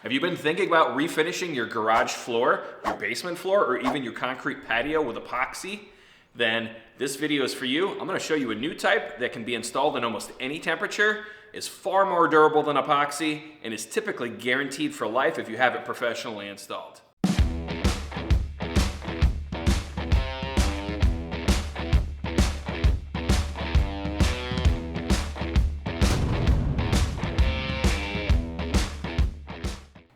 Have you been thinking about refinishing your garage floor, your basement floor, or even your concrete patio with epoxy? Then this video is for you. I'm going to show you a new type that can be installed in almost any temperature, is far more durable than epoxy, and is typically guaranteed for life if you have it professionally installed.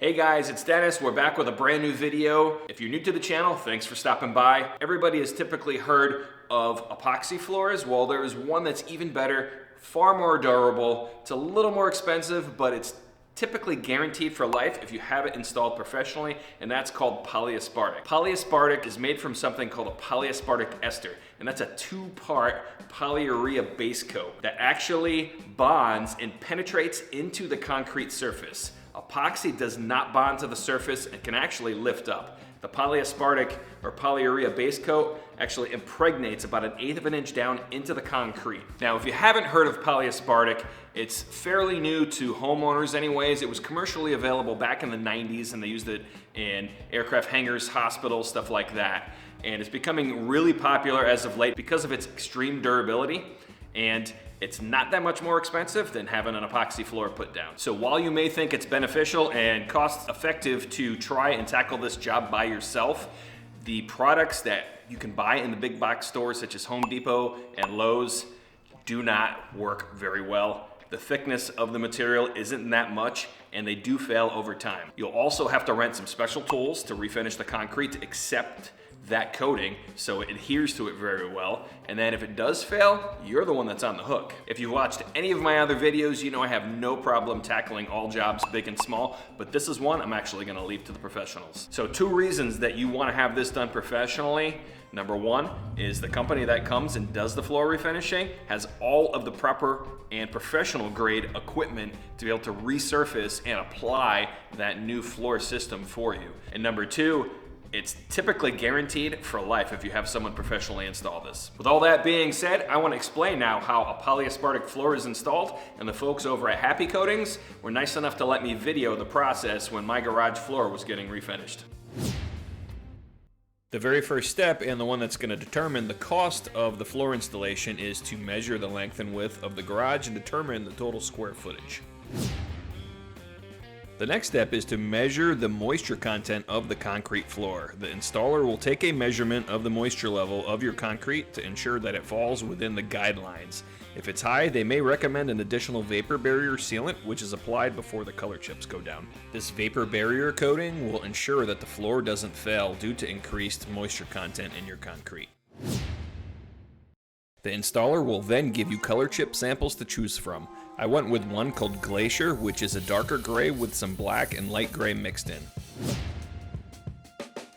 Hey guys, it's Dennis. We're back with a brand new video. If you're new to the channel, thanks for stopping by. Everybody has typically heard of epoxy floors. Well, there is one that's even better, far more durable. It's a little more expensive, but it's typically guaranteed for life if you have it installed professionally, and that's called Polyaspartic. Polyaspartic is made from something called a polyaspartic ester, and that's a two-part polyurea base coat that actually bonds and penetrates into the concrete surface. Epoxy does not bond to the surface and can actually lift up. The polyaspartic or polyurea base coat actually impregnates about 1/8 of an inch down into the concrete. Now, if you haven't heard of polyaspartic, it's fairly new to homeowners anyways. It was commercially available back in the 90s, and they used it in aircraft hangars, hospitals, stuff like that. And it's becoming really popular as of late because of its extreme durability, and it's not that much more expensive than having an epoxy floor put down. So while you may think it's beneficial and cost effective to try and tackle this job by yourself, the products that you can buy in the big box stores such as Home Depot and Lowe's do not work very well. The thickness of the material isn't that much, and they do fail over time. You'll also have to rent some special tools to refinish the concrete to accept that coating so it adheres to it very well, and then if it does fail, you're the one that's on the hook. If you've watched any of my other videos, you know I have no problem tackling all jobs, big and small, but this is one I'm actually going to leave to the professionals. So 2 reasons that you want to have this done professionally. Number 1 is the company that comes and does the floor refinishing has all of the proper and professional grade equipment to be able to resurface and apply that new floor system for you. And number 2, it's typically guaranteed for life if you have someone professionally install this. With all that being said, I want to explain now how a polyaspartic floor is installed, and the folks over at Happy Coatings were nice enough to let me video the process when my garage floor was getting refinished. The very first step, and the one that's going to determine the cost of the floor installation, is to measure the length and width of the garage and determine the total square footage. The next step is to measure the moisture content of the concrete floor. The installer will take a measurement of the moisture level of your concrete to ensure that it falls within the guidelines. If it's high, they may recommend an additional vapor barrier sealant, which is applied before the color chips go down. This vapor barrier coating will ensure that the floor doesn't fail due to increased moisture content in your concrete. The installer will then give you color chip samples to choose from. I went with one called Glacier, which is a darker gray with some black and light gray mixed in.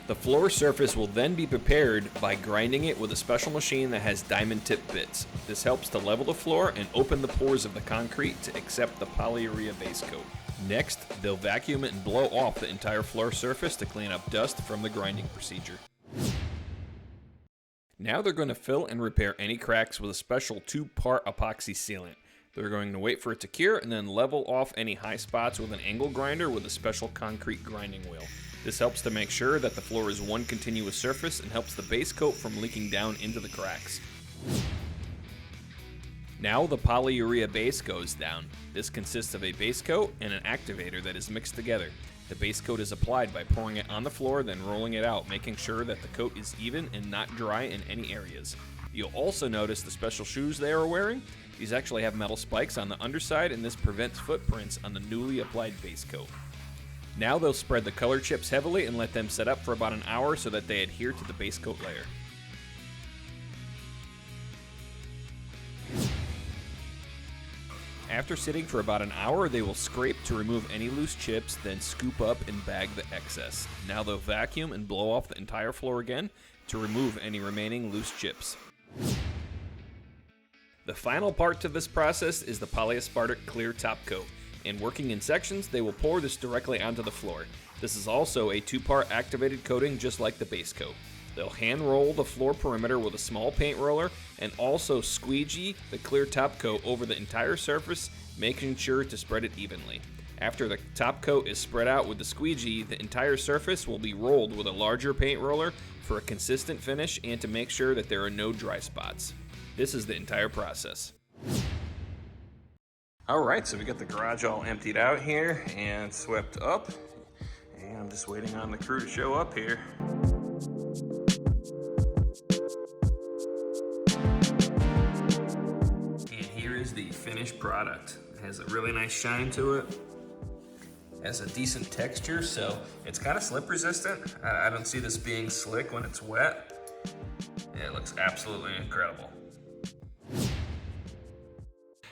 The floor surface will then be prepared by grinding it with a special machine that has diamond tip bits. This helps to level the floor and open the pores of the concrete to accept the polyurea base coat. Next, they'll vacuum it and blow off the entire floor surface to clean up dust from the grinding procedure. Now they're going to fill and repair any cracks with a special 2-part epoxy sealant. They're going to wait for it to cure and then level off any high spots with an angle grinder with a special concrete grinding wheel. This helps to make sure that the floor is one continuous surface and helps the base coat from leaking down into the cracks. Now the polyurea base goes down. This consists of a base coat and an activator that is mixed together. The base coat is applied by pouring it on the floor, then rolling it out, making sure that the coat is even and not dry in any areas. You'll also notice the special shoes they are wearing. These actually have metal spikes on the underside, and this prevents footprints on the newly applied base coat. Now they'll spread the color chips heavily and let them set up for about an hour so that they adhere to the base coat layer. After sitting for about an hour, they will scrape to remove any loose chips, then scoop up and bag the excess. Now they'll vacuum and blow off the entire floor again to remove any remaining loose chips. The final part to this process is the polyaspartic clear top coat. And working in sections, they will pour this directly onto the floor. This is also a 2-part activated coating just like the base coat. They'll hand roll the floor perimeter with a small paint roller and also squeegee the clear top coat over the entire surface, making sure to spread it evenly. After the top coat is spread out with the squeegee, the entire surface will be rolled with a larger paint roller for a consistent finish and to make sure that there are no dry spots. This is the entire process. All right, so we got the garage all emptied out here and swept up, and I'm just waiting on the crew to show up here. And here is the finished product. It has a really nice shine to it. Has a decent texture, so it's kind of slip resistant. I don't see this being slick when it's wet. Yeah, it looks absolutely incredible.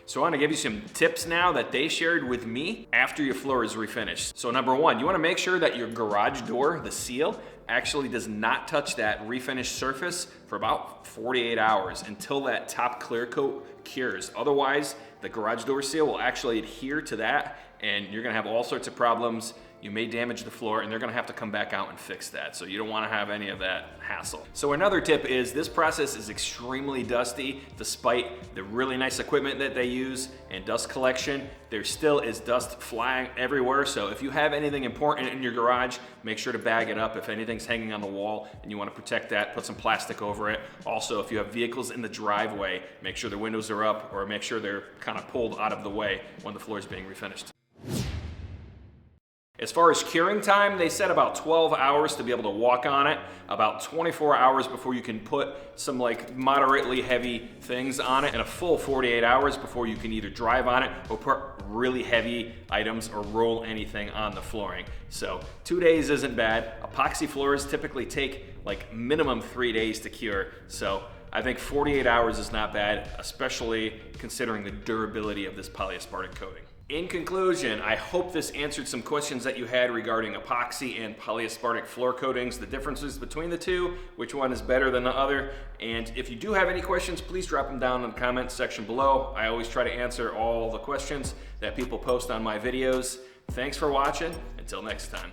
So I want to give you some tips now that they shared with me after your floor is refinished. So number one, you want to make sure that your garage door, the seal, actually does not touch that refinished surface for about 48 hours until that top clear coat cures. Otherwise, the garage door seal will actually adhere to that and you're gonna have all sorts of problems. You may damage the floor and they're gonna have to come back out and fix that. So you don't wanna have any of that hassle. So another tip is this process is extremely dusty. Despite the really nice equipment that they use and dust collection, there still is dust flying everywhere. So if you have anything important in your garage, make sure to bag it up. If anything's hanging on the wall and you wanna protect that, put some plastic over it. Also, if you have vehicles in the driveway, make sure the windows are up or make sure they're kind of pulled out of the way when the floor is being refinished. As far as curing time, they said about 12 hours to be able to walk on it, about 24 hours before you can put some like moderately heavy things on it, and a full 48 hours before you can either drive on it or put really heavy items or roll anything on the flooring. So 2 days isn't bad. Epoxy floors typically take like minimum 3 days to cure. So I think 48 hours is not bad, especially considering the durability of this polyaspartic coating. In conclusion, I hope this answered some questions that you had regarding epoxy and polyaspartic floor coatings, the differences between the two, which one is better than the other. And if you do have any questions, please drop them down in the comments section below. I always try to answer all the questions that people post on my videos. Thanks for watching. Until next time.